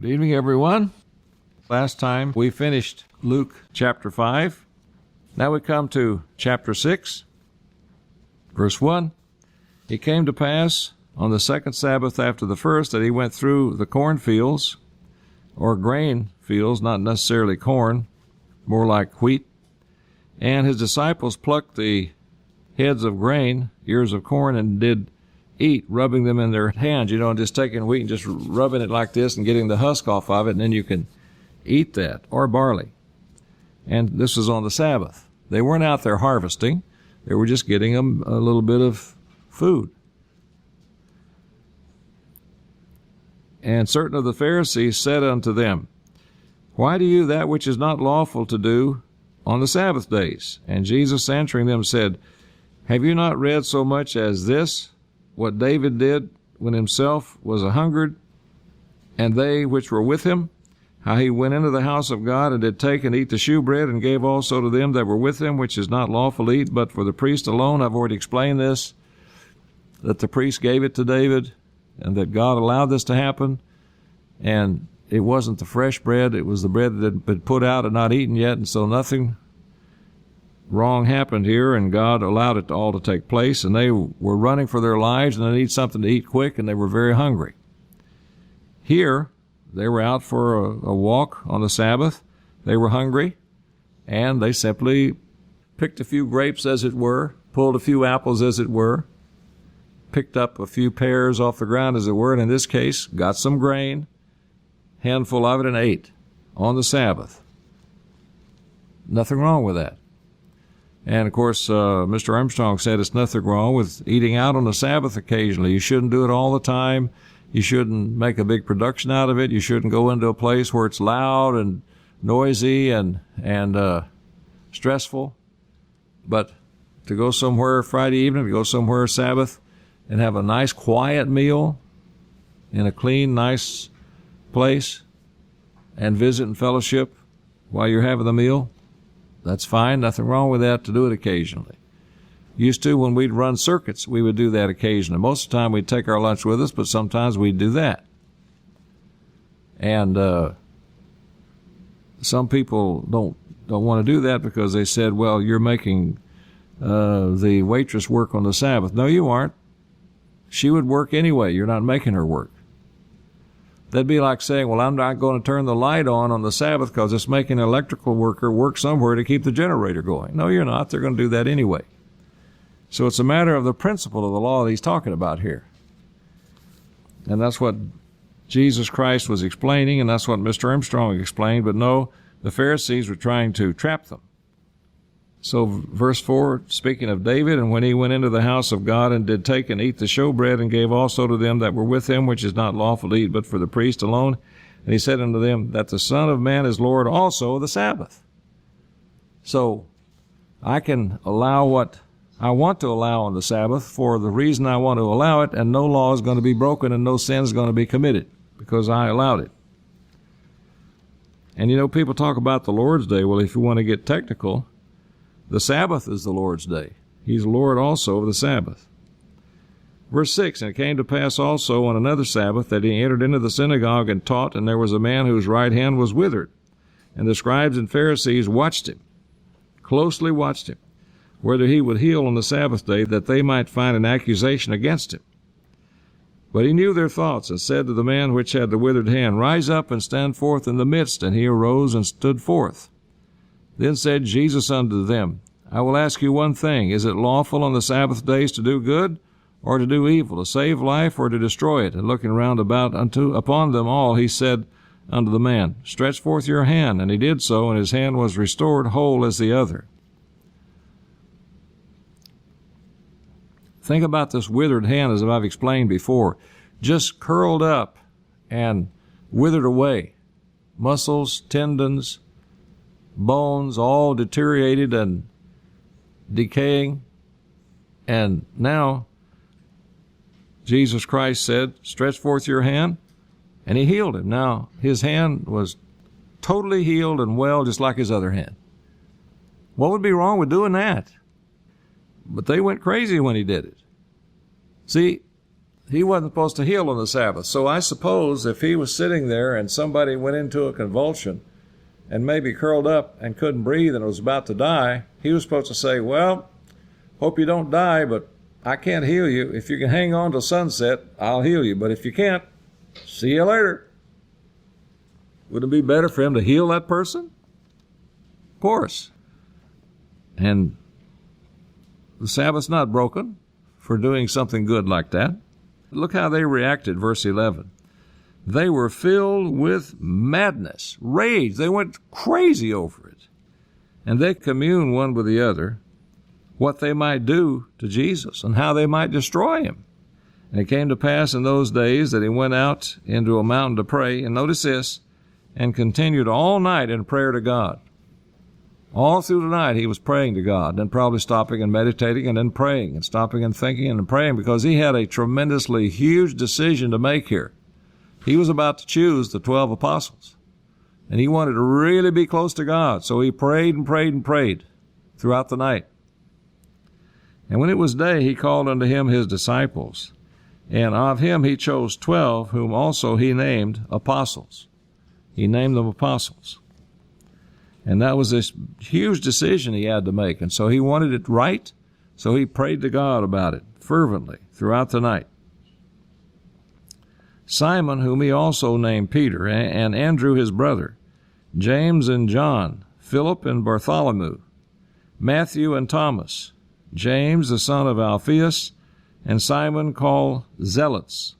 Good evening, everyone. Last time we finished Luke chapter 5. Now we come to chapter 6, verse 1. It came to pass on the second Sabbath after the first that he went through the cornfields, or grain fields, not necessarily corn, more like wheat. And his disciples plucked the heads of grain, ears of corn, and did eat, rubbing them in their hands, just taking wheat and just rubbing it like this and getting the husk off of it, and then you can eat that, or barley. And this was on the Sabbath. They weren't out there harvesting. They were just getting them a little bit of food. And certain of the Pharisees said unto them, Why do you that which is not lawful to do on the Sabbath days? And Jesus answering them said, Have you not read so much as this, what David did when himself was a-hungered, and they which were with him, how he went into the house of God, and did take and eat the shewbread, and gave also to them that were with him, which is not lawful to eat, but for the priest alone? I've already explained this, that the priest gave it to David, and that God allowed this to happen, and it wasn't the fresh bread, it was the bread that had been put out and not eaten yet, and so nothing wrong happened here, and God allowed it all to take place, and they were running for their lives, and they need something to eat quick, and they were very hungry. Here, they were out for a walk on the Sabbath. They were hungry, and they simply picked a few grapes, as it were, pulled a few apples, as it were, picked up a few pears off the ground, as it were, and in this case, got some grain, handful of it, and ate on the Sabbath. Nothing wrong with that. And, of course, Mr. Armstrong said it's nothing wrong with eating out on the Sabbath occasionally. You shouldn't do it all the time. You shouldn't make a big production out of it. You shouldn't go into a place where it's loud and noisy and stressful. But to go somewhere Friday evening, to go somewhere Sabbath, and have a nice quiet meal in a clean, nice place, and visit and fellowship while you're having the meal, that's fine. Nothing wrong with that, to do it occasionally. Used to, when we'd run circuits, we would do that occasionally. Most of the time we'd take our lunch with us, but sometimes we'd do that. And some people don't want to do that because they said, well, you're making the waitress work on the Sabbath. No, you aren't. She would work anyway. You're not making her work. That'd be like saying, well, I'm not going to turn the light on the Sabbath because it's making an electrical worker work somewhere to keep the generator going. No, you're not. They're going to do that anyway. So it's a matter of the principle of the law that he's talking about here. And that's what Jesus Christ was explaining, and that's what Mr. Armstrong explained. But no, the Pharisees were trying to trap them. So verse 4, speaking of David, and when he went into the house of God, and did take and eat the showbread, and gave also to them that were with him, which is not lawful to eat, but for the priest alone. And he said unto them, that the Son of Man is Lord also of the Sabbath. So I can allow what I want to allow on the Sabbath for the reason I want to allow it, and no law is going to be broken and no sin is going to be committed because I allowed it. And people talk about the Lord's Day. Well, if you want to get technical, the Sabbath is the Lord's day. He's Lord also of the Sabbath. Verse 6, and it came to pass also on another Sabbath that he entered into the synagogue and taught, and there was a man whose right hand was withered. And the scribes and Pharisees watched him, closely watched him, whether he would heal on the Sabbath day, that they might find an accusation against him. But he knew their thoughts, and said to the man which had the withered hand, Rise up and stand forth in the midst. And he arose and stood forth. Then said Jesus unto them, I will ask you one thing. Is it lawful on the Sabbath days to do good, or to do evil, to save life, or to destroy it? And looking round about upon them all, he said unto the man, Stretch forth your hand. And he did so, and his hand was restored whole as the other. Think about this withered hand, as I've explained before, just curled up and withered away. Muscles, tendons, bones, all deteriorated and decaying. And now Jesus Christ said, Stretch forth your hand, and he healed him. Now his hand was totally healed and well, just like his other hand. What would be wrong with doing that? But they went crazy when he did it. See, he wasn't supposed to heal on the Sabbath. So I suppose if he was sitting there and somebody went into a convulsion and maybe curled up and couldn't breathe and was about to die, he was supposed to say, well, hope you don't die, but I can't heal you. If you can hang on till sunset, I'll heal you. But if you can't, see you later. Would it be better for him to heal that person? Of course. And the Sabbath's not broken for doing something good like that. Look how they reacted, verse 11. They were filled with madness, rage. They went crazy over it. And they communed one with the other what they might do to Jesus and how they might destroy him. And it came to pass in those days that he went out into a mountain to pray, and notice this, and continued all night in prayer to God. All through the night he was praying to God, then probably stopping and meditating and then praying and stopping and thinking and praying, because he had a tremendously huge decision to make here. He was about to choose the 12 apostles, and he wanted to really be close to God. So he prayed and prayed and prayed throughout the night. And when it was day, he called unto him his disciples, and of him he chose 12, whom also he named apostles. He named them apostles. And that was this huge decision he had to make. And so he wanted it right, so he prayed to God about it fervently throughout the night. Simon, whom he also named Peter, and Andrew his brother, James and John, Philip and Bartholomew, Matthew and Thomas, James the son of Alphaeus, and Simon called Zealots,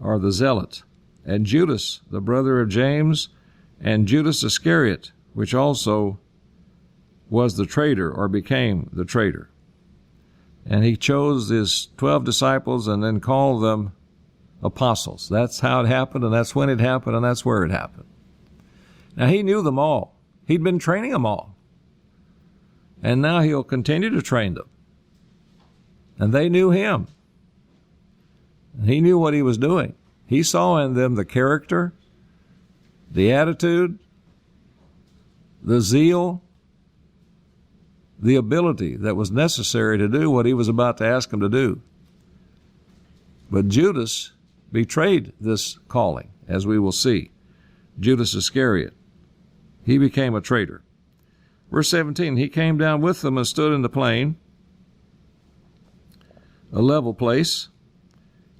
or the Zealot, and Judas, the brother of James, and Judas Iscariot, which also was the traitor, or became the traitor. And he chose his 12 disciples and then called them apostles. That's how it happened, and that's when it happened, and that's where it happened. Now, he knew them all. He'd been training them all. And now he'll continue to train them. And they knew him. And he knew what he was doing. He saw in them the character, the attitude, the zeal, the ability that was necessary to do what he was about to ask him to do. But Judas betrayed this calling, as we will see. Judas Iscariot. He became a traitor. Verse 17, he came down with them and stood in the plain, a level place,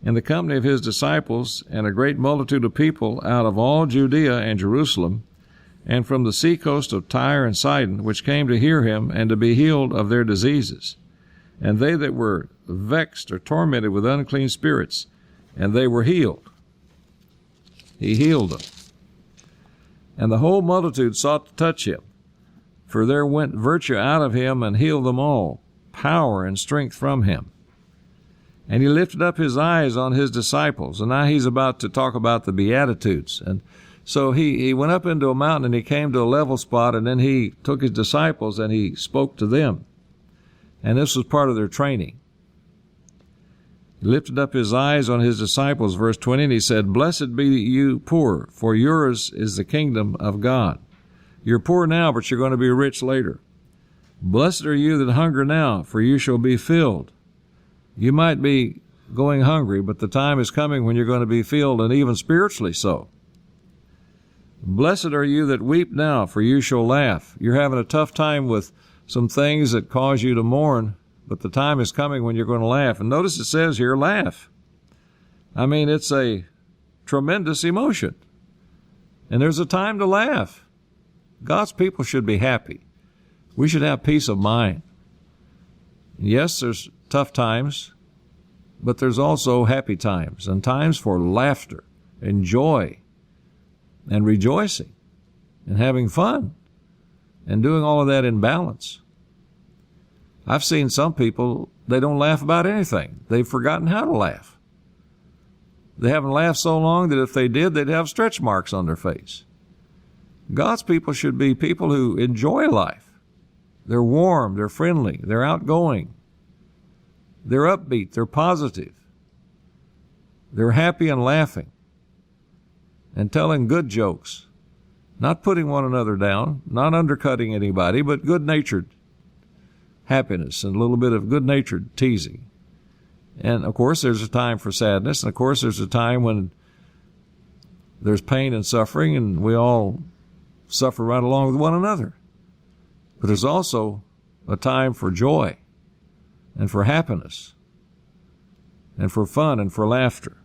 in the company of his disciples, and a great multitude of people out of all Judea and Jerusalem, and from the seacoast of Tyre and Sidon, which came to hear him and to be healed of their diseases. And they that were vexed or tormented with unclean spirits, and they were healed. He healed them. And the whole multitude sought to touch him, for there went virtue out of him and healed them all, power and strength from him. And he lifted up his eyes on his disciples. And now he's about to talk about the Beatitudes. And so he went up into a mountain and he came to a level spot, and then he took his disciples and he spoke to them. And this was part of their training. He lifted up his eyes on his disciples, verse 20, and he said, Blessed be you poor, for yours is the kingdom of God. You're poor now, but you're going to be rich later. Blessed are you that hunger now, for you shall be filled. You might be going hungry, but the time is coming when you're going to be filled, and even spiritually so. Blessed are you that weep now, for you shall laugh. You're having a tough time with some things that cause you to mourn, but the time is coming when you're going to laugh. And notice it says here, laugh. I mean, it's a tremendous emotion. And there's a time to laugh. God's people should be happy. We should have peace of mind. Yes, there's tough times, but there's also happy times and times for laughter and joy and rejoicing and having fun and doing all of that in balance. I've seen some people, they don't laugh about anything. They've forgotten how to laugh. They haven't laughed so long that if they did, they'd have stretch marks on their face. God's people should be people who enjoy life. They're warm, they're friendly, they're outgoing, they're upbeat, they're positive, they're happy and laughing and telling good jokes, not putting one another down, not undercutting anybody, but good-natured happiness and a little bit of good-natured teasing And, of course, there's a time for sadness. And, of course, there's a time when there's pain and suffering, and we all suffer right along with one another. But there's also a time for joy and for happiness and for fun and for laughter.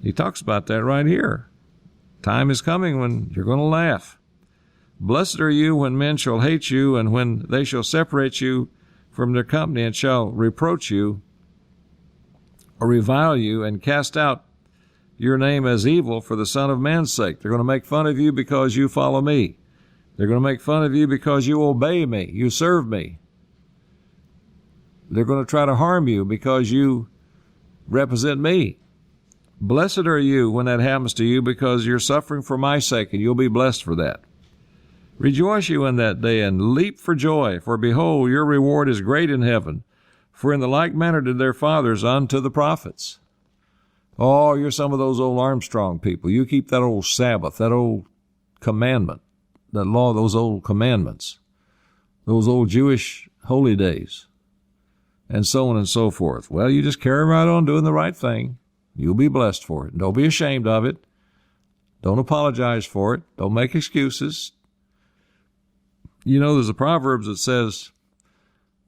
He talks about that right here. Time is coming when you're going to laugh. Blessed are you when men shall hate you, and when they shall separate you from their company, and shall reproach you or revile you, and cast out your name as evil for the Son of Man's sake. They're going to make fun of you because you follow me. They're going to make fun of you because you obey me, you serve me. They're going to try to harm you because you represent me. Blessed are you when that happens to you, because you're suffering for my sake, and you'll be blessed for that. Rejoice you in that day, and leap for joy, for behold, your reward is great in heaven. For in the like manner did their fathers unto the prophets. Oh, you're some of those old Armstrong people. You keep that old Sabbath, that old commandment, that law, those old commandments, those old Jewish holy days, and so on and so forth. Well, you just carry right on doing the right thing. You'll be blessed for it. Don't be ashamed of it. Don't apologize for it. Don't make excuses. You know, there's a Proverbs that says,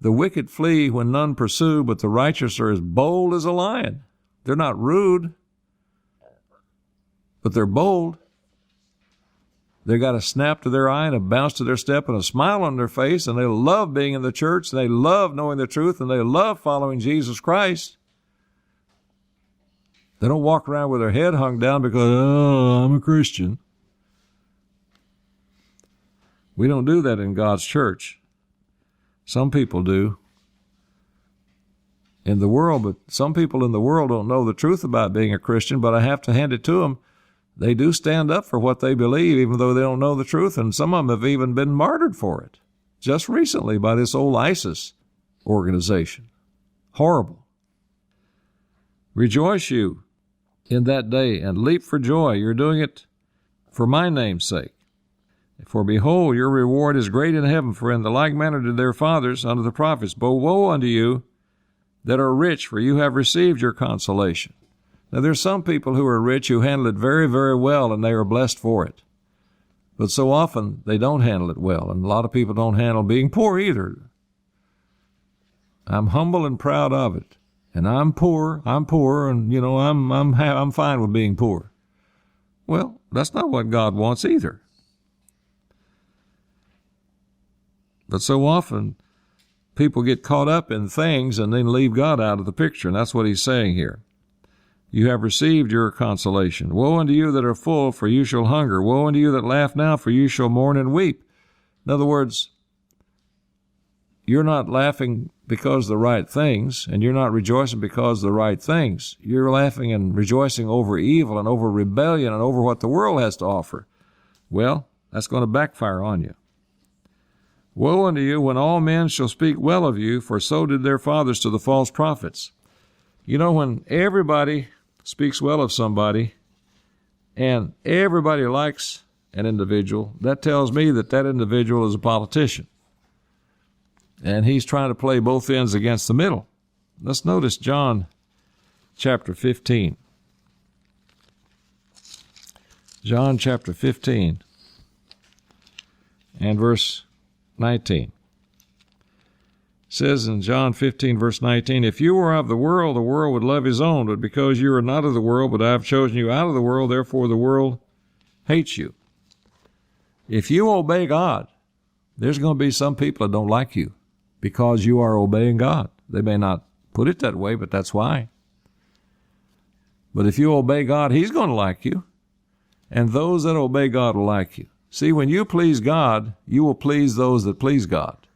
the wicked flee when none pursue, but the righteous are as bold as a lion. They're not rude, but they're bold. They got a snap to their eye and a bounce to their step and a smile on their face, and they love being in the church, and they love knowing the truth, and they love following Jesus Christ. They don't walk around with their head hung down because, oh, I'm a Christian. We don't do that in God's church. Some people do in the world, but some people in the world don't know the truth about being a Christian, but I have to hand it to them. They do stand up for what they believe, even though they don't know the truth, and some of them have even been martyred for it, just recently by this old ISIS organization. Horrible. Rejoice you in that day, and leap for joy. You're doing it for my name's sake. For behold, your reward is great in heaven, for in the like manner did their fathers unto the prophets. But woe unto you that are rich, for you have received your consolation. Now there's some people who are rich who handle it very, very well, and they are blessed for it. But so often they don't handle it well, and a lot of people don't handle being poor either. I'm humble and proud of it. And I'm poor, and, you know, I'm fine with being poor. Well, that's not what God wants either. But so often, people get caught up in things and then leave God out of the picture, and that's what he's saying here. You have received your consolation. Woe unto you that are full, for you shall hunger. Woe unto you that laugh now, for you shall mourn and weep. In other words, you're not laughing because of the right things, and you're not rejoicing because of the right things. You're laughing and rejoicing over evil and over rebellion and over what the world has to offer. Well, that's going to backfire on you. Woe unto you when all men shall speak well of you, for so did their fathers to the false prophets. You know, when everybody speaks well of somebody and everybody likes an individual, that tells me that that individual is a politician. And he's trying to play both ends against the middle. Let's notice John chapter 15. John chapter 15 and verse 19. It says in John 15, verse 19, if you were of the world would love his own, but because you are not of the world, but I have chosen you out of the world, therefore the world hates you. If you obey God, there's going to be some people that don't like you because you are obeying God. They may not put it that way, but that's why. But if you obey God, he's going to like you, and those that obey God will like you. See, when you please God, you will please those that please God.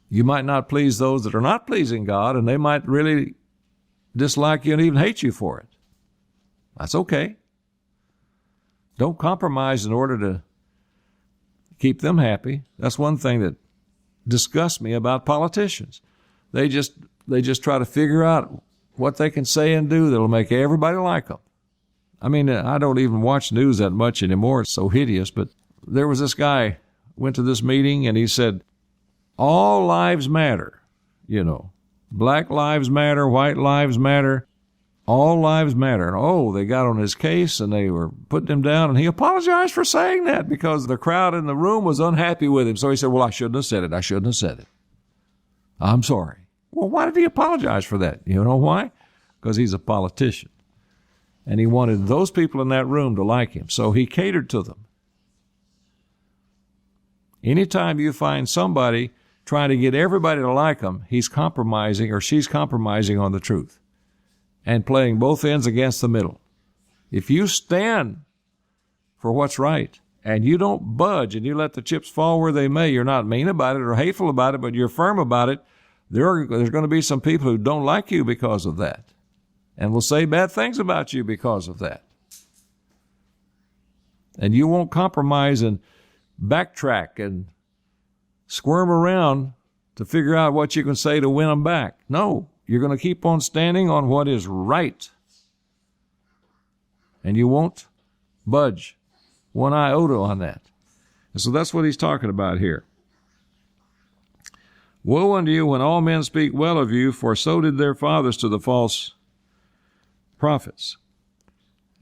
You might not please those that are not pleasing God, and they might really dislike you and even hate you for it. That's okay. Don't compromise in order to keep them happy. That's one thing that disgusts me about politicians. They just try to figure out what they can say and do that'll make everybody like them. I mean, I don't even watch news that much anymore. It's so hideous. But there was this guy went to this meeting, and he said, all lives matter, you know. Black lives matter, white lives matter, all lives matter. And they got on his case and they were putting him down, and he apologized for saying that because the crowd in the room was unhappy with him. So he said, well, I shouldn't have said it. I shouldn't have said it. I'm sorry. Well, why did he apologize for that? You know why? Because he's a politician. And he wanted those people in that room to like him. So he catered to them. Anytime you find somebody trying to get everybody to like him, he's compromising or she's compromising on the truth and playing both ends against the middle. If you stand for what's right and you don't budge and you let the chips fall where they may, you're not mean about it or hateful about it, but you're firm about it, there's going to be some people who don't like you because of that and will say bad things about you because of that. And you won't compromise and backtrack and squirm around to figure out what you can say to win them back. No, you're going to keep on standing on what is right. And you won't budge one iota on that. And so that's what he's talking about here. Woe unto you when all men speak well of you, for so did their fathers to the false prophets.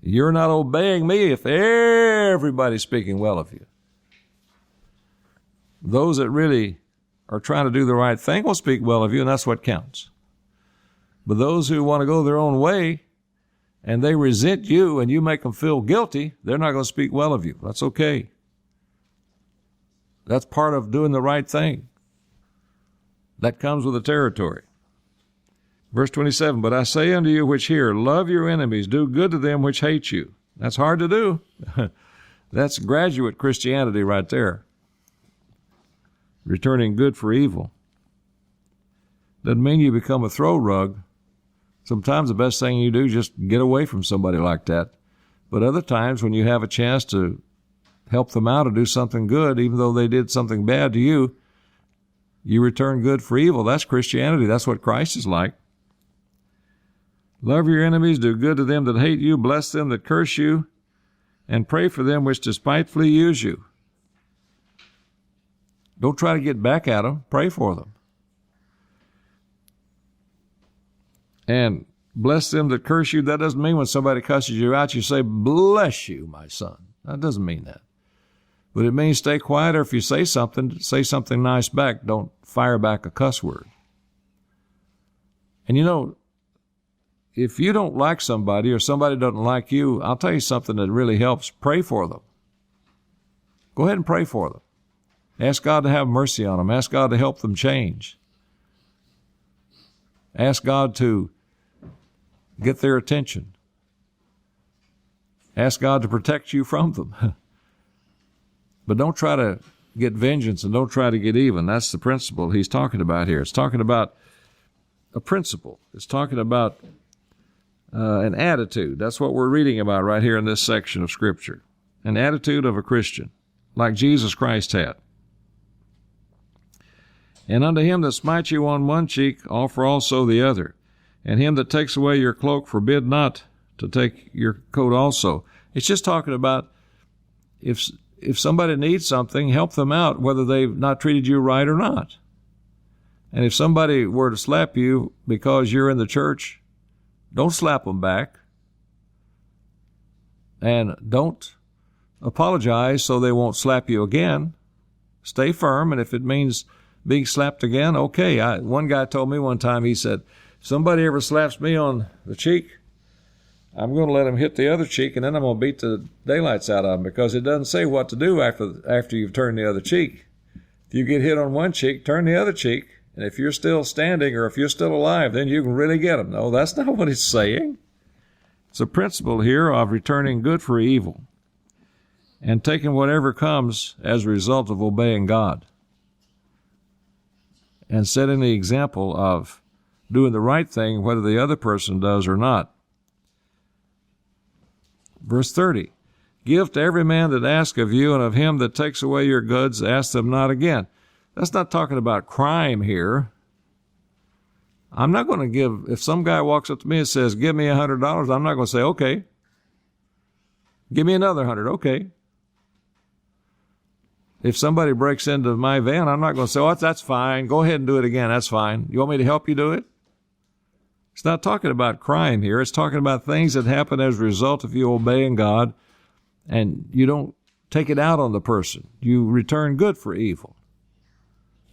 You're not obeying me if everybody's speaking well of you. Those that really are trying to do the right thing will speak well of you, and that's what counts. But those who want to go their own way and they resent you and you make them feel guilty, they're not going to speak well of you. That's okay. That's part of doing the right thing. That comes with the territory. Verse 27, but I say unto you which hear, love your enemies, do good to them which hate you. That's hard to do. That's graduate Christianity right there. Returning good for evil. Doesn't mean you become a throw rug. Sometimes the best thing you do is just get away from somebody like that. But other times when you have a chance to help them out or do something good, even though they did something bad to you, you return good for evil. That's Christianity. That's what Christ is like. Love your enemies, do good to them that hate you, bless them that curse you, and pray for them which despitefully use you. Don't try to get back at them. Pray for them. And bless them that curse you. That doesn't mean when somebody cusses you out, you say, bless you, my son. That doesn't mean that. But it means stay quiet, or if you say something nice back. Don't fire back a cuss word. And you know, if you don't like somebody or somebody doesn't like you, I'll tell you something that really helps. Pray for them. Go ahead and pray for them. Ask God to have mercy on them. Ask God to help them change. Ask God to get their attention. Ask God to protect you from them. But don't try to get vengeance and don't try to get even. That's the principle he's talking about here. It's talking about a principle. It's talking about an attitude. That's what we're reading about right here in this section of Scripture. An attitude of a Christian, like Jesus Christ had. And unto him that smites you on one cheek, offer also the other. And him that takes away your cloak, forbid not to take your coat also. It's just talking about if somebody needs something, help them out, whether they've not treated you right or not. And if somebody were to slap you because you're in the church, don't slap them back. And don't apologize so they won't slap you again. Stay firm, and if it means being slapped again, okay. One guy told me one time, he said, if somebody ever slaps me on the cheek, I'm going to let him hit the other cheek, and then I'm going to beat the daylights out of him, because it doesn't say what to do after you've turned the other cheek. If you get hit on one cheek, turn the other cheek, and if you're still standing or if you're still alive, then you can really get them. No, that's not what it's saying. It's a principle here of returning good for evil and taking whatever comes as a result of obeying God and setting the example of doing the right thing whether the other person does or not. Verse 30, give to every man that ask of you, and of him that takes away your goods, ask them not again. That's not talking about crime here. I'm not going to give, if some guy walks up to me and says, give me $100, I'm not going to say, okay. Give me another 100, okay. If somebody breaks into my van, I'm not going to say, oh, that's fine. Go ahead and do it again. That's fine. You want me to help you do it? It's not talking about crime here. It's talking about things that happen as a result of you obeying God, and you don't take it out on the person. You return good for evil.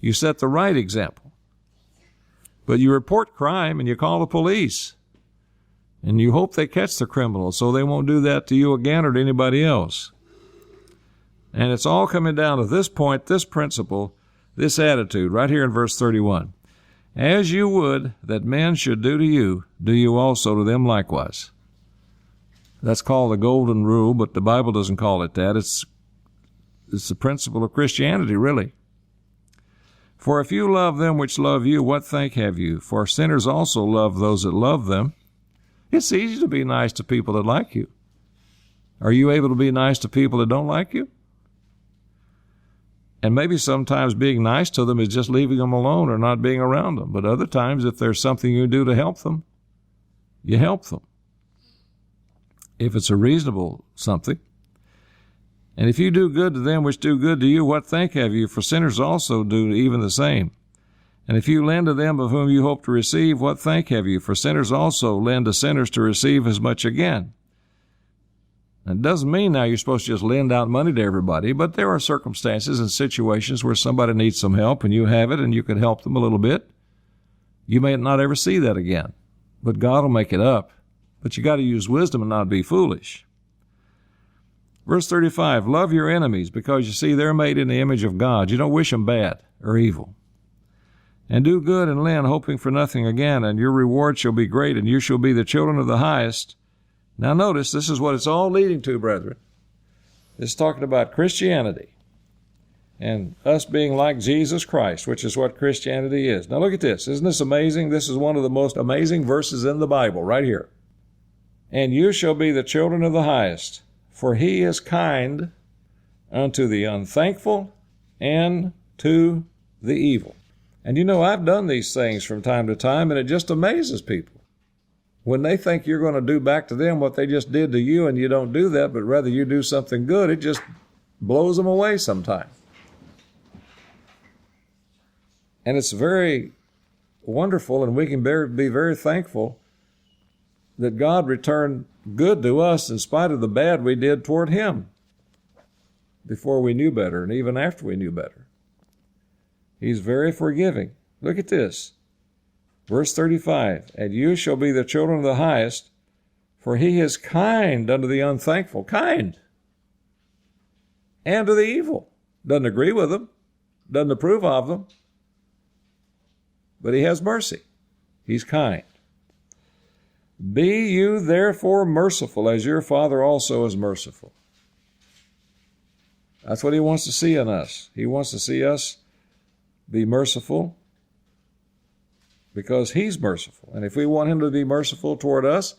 You set the right example. But you report crime and you call the police. And you hope they catch the criminal so they won't do that to you again or to anybody else. And it's all coming down to this point, this principle, this attitude, right here in verse 31. As you would that men should do to you, do you also to them likewise. That's called the golden rule, but the Bible doesn't call it that. It's the principle of Christianity, really. For if you love them which love you, what thank have you? For sinners also love those that love them. It's easy to be nice to people that like you. Are you able to be nice to people that don't like you? And maybe sometimes being nice to them is just leaving them alone or not being around them. But other times, if there's something you do to help them, you help them. If it's a reasonable something. And if you do good to them which do good to you, what thank have you? For sinners also do even the same. And if you lend to them of whom you hope to receive, what thank have you? For sinners also lend to sinners to receive as much again. And it doesn't mean now you're supposed to just lend out money to everybody, but there are circumstances and situations where somebody needs some help and you have it and you can help them a little bit. You may not ever see that again, but God will make it up. But you got to use wisdom and not be foolish. Verse 35, love your enemies because you see they're made in the image of God. You don't wish them bad or evil. And do good and lend, hoping for nothing again, and your reward shall be great, and you shall be the children of the highest. Now notice, this is what it's all leading to, brethren. It's talking about Christianity and us being like Jesus Christ, which is what Christianity is. Now look at this. Isn't this amazing? This is one of the most amazing verses in the Bible, right here. And you shall be the children of the highest, for he is kind unto the unthankful and to the evil. And you know, I've done these things from time to time, and it just amazes people. When they think you're going to do back to them what they just did to you, and you don't do that, but rather you do something good, it just blows them away sometimes. And it's very wonderful, and we can be very thankful that God returned good to us in spite of the bad we did toward him before we knew better, and even after we knew better. He's very forgiving. Look at this. Verse 35, and you shall be the children of the highest, for he is kind unto the unthankful. Kind. And to the evil. Doesn't agree with them. Doesn't approve of them. But he has mercy. He's kind. Be you therefore merciful, as your Father also is merciful. That's what he wants to see in us. He wants to see us be merciful because he's merciful. And if we want him to be merciful toward us,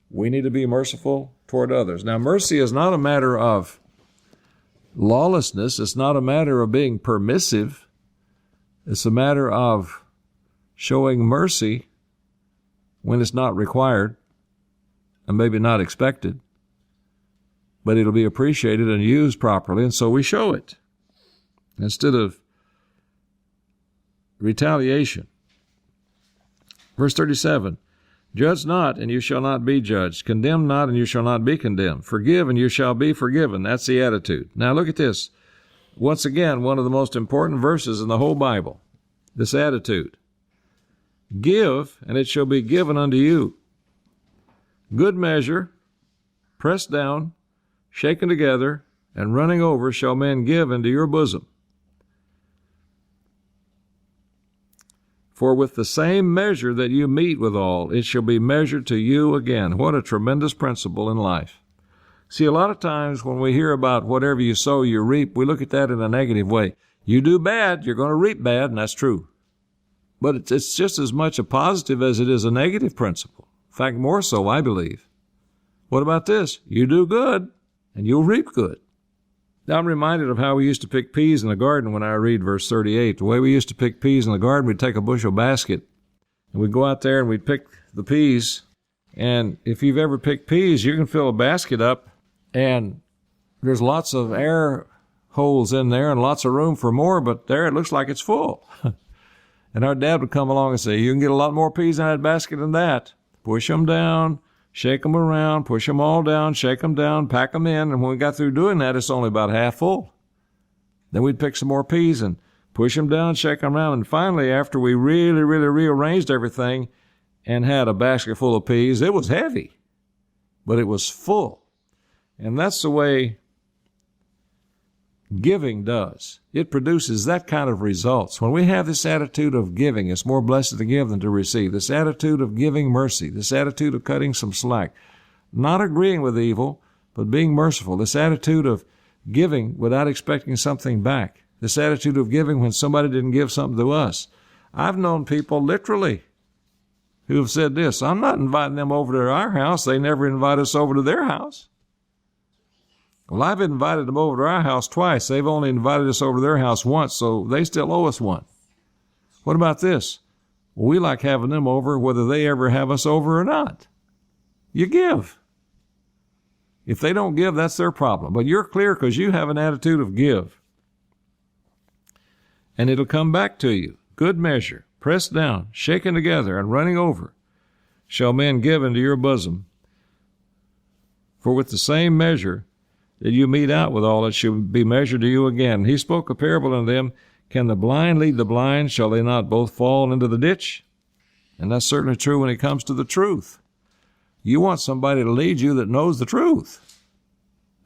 we need to be merciful toward others. Now, mercy is not a matter of lawlessness. It's not a matter of being permissive. It's a matter of showing mercy when it's not required and maybe not expected, but it'll be appreciated and used properly, and so we show it instead of retaliation. Verse 37, judge not, and you shall not be judged. Condemn not, and you shall not be condemned. Forgive, and you shall be forgiven. That's the attitude. Now look at this. Once again, one of the most important verses in the whole Bible, this attitude. Give, and it shall be given unto you. Good measure, pressed down, shaken together, and running over shall men give into your bosom. For with the same measure that you meet withal, it shall be measured to you again. What a tremendous principle in life. See, a lot of times when we hear about whatever you sow, you reap, we look at that in a negative way. You do bad, you're going to reap bad, and that's true. But it's just as much a positive as it is a negative principle. In fact, more so, I believe. What about this? You do good, and you'll reap good. Now, I'm reminded of how we used to pick peas in the garden when I read verse 38. The way we used to pick peas in the garden, we'd take a bushel basket, and we'd go out there and we'd pick the peas. And if you've ever picked peas, you can fill a basket up, and there's lots of air holes in there and lots of room for more, but there it looks like it's full. And our dad would come along and say, you can get a lot more peas in that basket than that. Push them down, shake them around, push them all down, shake them down, pack them in. And when we got through doing that, it's only about half full. Then we'd pick some more peas and push them down, shake them around. And finally, after we really rearranged everything and had a basket full of peas, it was heavy, but it was full. And that's the way giving does. It produces that kind of results. When we have this attitude of giving, it's more blessed to give than to receive. This attitude of giving mercy, this attitude of cutting some slack, not agreeing with evil, but being merciful. This attitude of giving without expecting something back. This attitude of giving when somebody didn't give something to us. I've known people literally who have said this, I'm not inviting them over to our house. They never invite us over to their house. Well, I've invited them over to our house twice. They've only invited us over to their house once, so they still owe us one. What about this? Well, we like having them over whether they ever have us over or not. You give. If they don't give, that's their problem. But you're clear because you have an attitude of give. And it'll come back to you. Good measure, pressed down, shaken together, and running over, shall men give into your bosom. For with the same measure that you mete out withal, it shall be measured to you again. He spoke a parable unto them, can the blind lead the blind? Shall they not both fall into the ditch? And that's certainly true when it comes to the truth. You want somebody to lead you that knows the truth,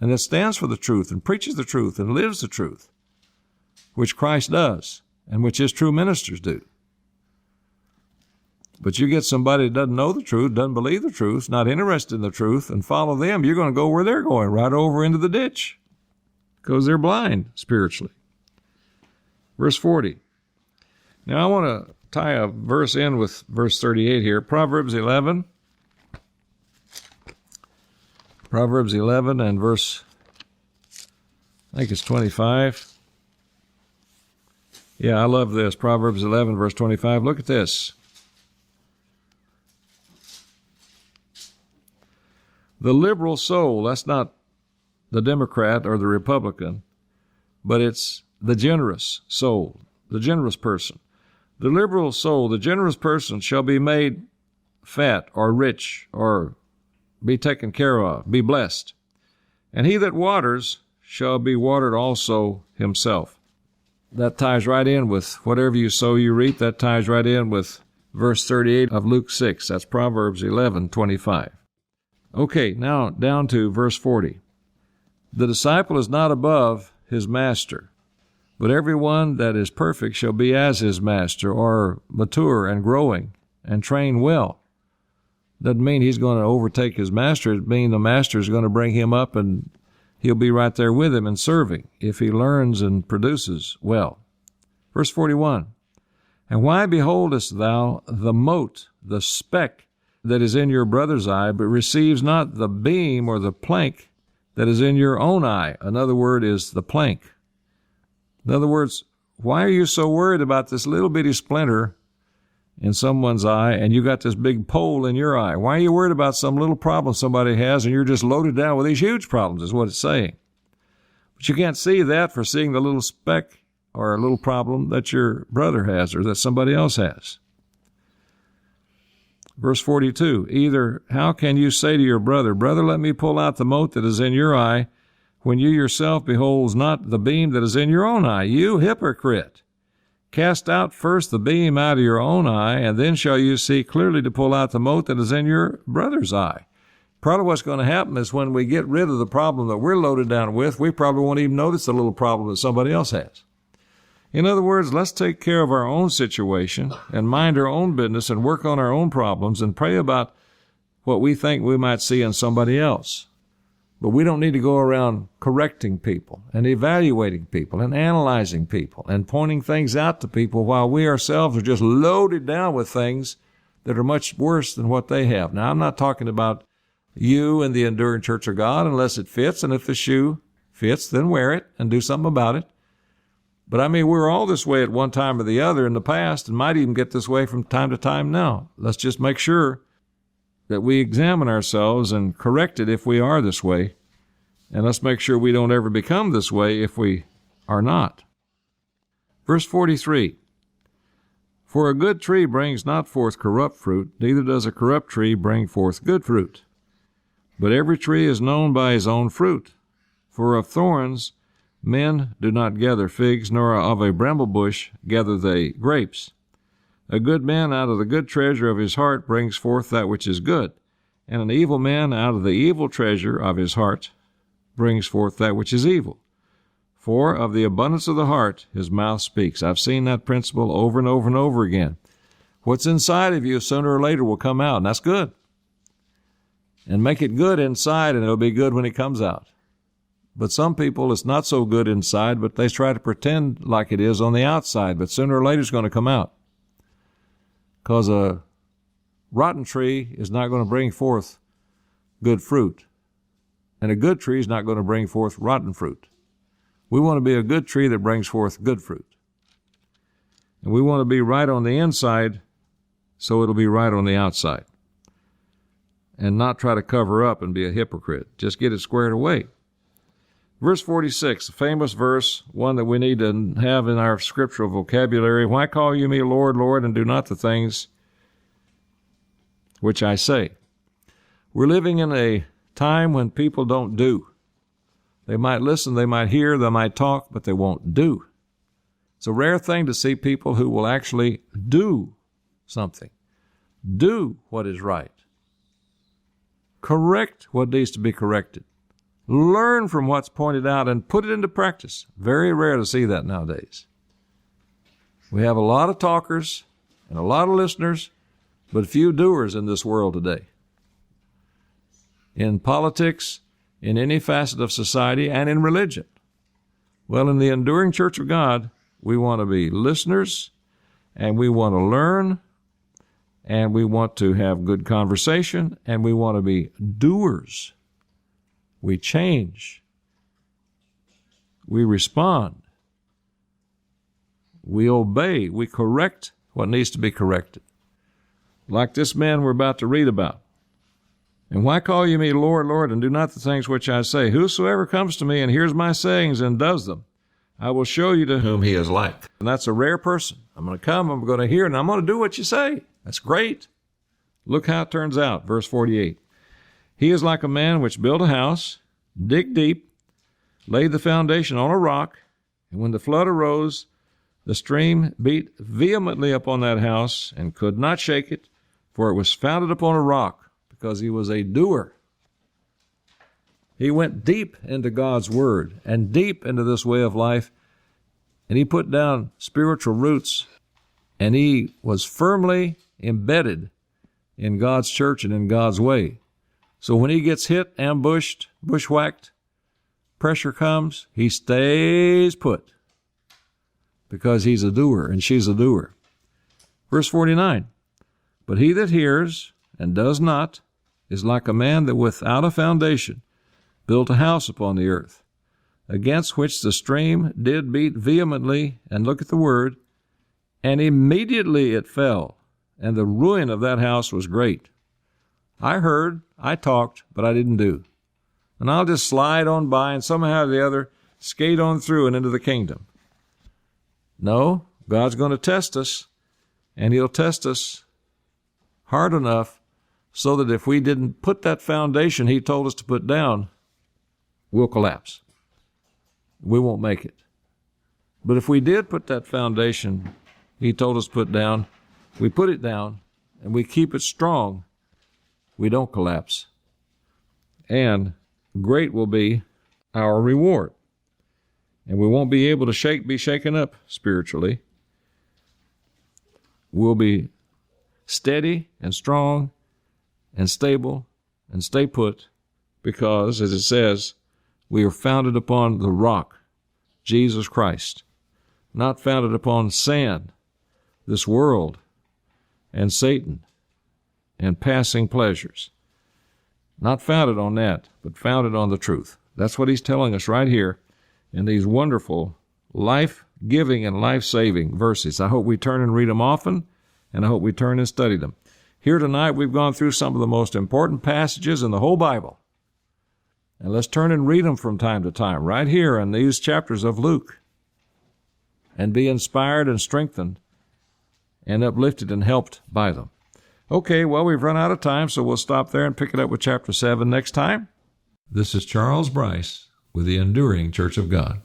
and that stands for the truth, and preaches the truth, and lives the truth, which Christ does, and which his true ministers do. But you get somebody that doesn't know the truth, doesn't believe the truth, not interested in the truth, and follow them, you're going to go where they're going, right over into the ditch, because they're blind spiritually. Verse 40. Now I want to tie a verse in with verse 38 here. Proverbs 11. Proverbs 11 and verse, I think it's 25. Yeah, I love this. Proverbs 11, verse 25. Look at this. The liberal soul, that's not the Democrat or the Republican, but it's the generous soul, the generous person. The liberal soul, the generous person, shall be made fat or rich or be taken care of, be blessed. And he that waters shall be watered also himself. That ties right in with whatever you sow, you reap. That ties right in with verse 38 of Luke 6. That's Proverbs 11:25. Okay, now down to verse 40. The disciple is not above his master, but everyone that is perfect shall be as his master, or mature and growing and trained well. Doesn't mean he's going to overtake his master. It means the master is going to bring him up and he'll be right there with him and serving if he learns and produces well. Verse 41. And why beholdest thou the mote, the speck that is in your brother's eye, but receives not the beam or the plank that is in your own eye? Another word is the plank. In other words, why are you so worried about this little bitty splinter in someone's eye and you got this big pole in your eye? Why are you worried about some little problem somebody has and you're just loaded down with these huge problems, is what it's saying. But you can't see that for seeing the little speck or a little problem that your brother has or that somebody else has. Verse 42, either how can you say to your brother, brother, let me pull out the mote that is in your eye, when you yourself beholds not the beam that is in your own eye? You hypocrite! Cast out first the beam out of your own eye, and then shall you see clearly to pull out the mote that is in your brother's eye. Probably what's going to happen is when we get rid of the problem that we're loaded down with, we probably won't even notice the little problem that somebody else has. In other words, let's take care of our own situation and mind our own business and work on our own problems and pray about what we think we might see in somebody else. But we don't need to go around correcting people and evaluating people and analyzing people and pointing things out to people while we ourselves are just loaded down with things that are much worse than what they have. Now, I'm not talking about you and the enduring church of God unless it fits, and if the shoe fits, then wear it and do something about it. But I mean, we were all this way at one time or the other in the past and might even get this way from time to time now. Let's just make sure that we examine ourselves and correct it if we are this way. And let's make sure we don't ever become this way if we are not. Verse 43. For a good tree brings not forth corrupt fruit, neither does a corrupt tree bring forth good fruit. But every tree is known by his own fruit. For of thorns men do not gather figs, nor of a bramble bush gather they grapes. A good man out of the good treasure of his heart brings forth that which is good, and an evil man out of the evil treasure of his heart brings forth that which is evil. For of the abundance of the heart his mouth speaks. I've seen that principle over and over and over again. What's inside of you sooner or later will come out, and that's good. And make it good inside, and it'll be good when it comes out. But some people, it's not so good inside, but they try to pretend like it is on the outside, but sooner or later it's going to come out. Because a rotten tree is not going to bring forth good fruit, and a good tree is not going to bring forth rotten fruit. We want to be a good tree that brings forth good fruit. And we want to be right on the inside, so it'll be right on the outside. And not try to cover up and be a hypocrite. Just get it squared away. Verse 46, a famous verse, one that we need to have in our scriptural vocabulary. Why call you me Lord, Lord, and do not the things which I say? We're living in a time when people don't do. They might listen, they might hear, they might talk, but they won't do. It's a rare thing to see people who will actually do something. Do what is right. Correct what needs to be corrected. Learn from what's pointed out and put it into practice. Very rare to see that nowadays. We have a lot of talkers and a lot of listeners, but few doers in this world today. In politics, in any facet of society, and in religion. Well, in the enduring church of God, we want to be listeners, and we want to learn, and we want to have good conversation, and we want to be doers. We change. We respond. We obey. We correct what needs to be corrected. Like this man we're about to read about. And why call you me Lord, Lord, and do not the things which I say? Whosoever comes to me and hears my sayings and does them, I will show you to whom he is like. And that's a rare person. I'm going to come, I'm going to hear, and I'm going to do what you say. That's great. Look how it turns out. Verse 48. He is like a man which built a house, digged deep, laid the foundation on a rock, and when the flood arose, the stream beat vehemently upon that house and could not shake it, for it was founded upon a rock. Because he was a doer. He went deep into God's Word and deep into this way of life, and he put down spiritual roots, and he was firmly embedded in God's church and in God's way. So when he gets hit, ambushed, bushwhacked, pressure comes, he stays put because he's a doer and she's a doer. Verse 49, but he that hears and does not is like a man that without a foundation built a house upon the earth, against which the stream did beat vehemently, and look at the word, and immediately it fell, and the ruin of that house was great. I heard, I talked, but I didn't do. And I'll just slide on by and somehow or the other skate on through and into the kingdom. No, God's going to test us, and he'll test us hard enough so that if we didn't put that foundation he told us to put down, we'll collapse. We won't make it. But if we did put that foundation he told us to put down, we put it down, and we keep it strong, we don't collapse. And great will be our reward. And we won't be able to be shaken up spiritually. We'll be steady and strong and stable and stay put because, as it says, we are founded upon the rock, Jesus Christ, not founded upon sand, this world, and Satan, and passing pleasures. Not founded on that, but founded on the truth. That's what he's telling us right here in these wonderful life-giving and life-saving verses. I hope we turn and read them often, and I hope we turn and study them. Here tonight we've gone through some of the most important passages in the whole Bible. And let's turn and read them from time to time, right here in these chapters of Luke, and be inspired and strengthened and uplifted and helped by them. Okay, well, we've run out of time, so we'll stop there and pick it up with chapter 7 next time. This is Charles Bryce with the Enduring Church of God.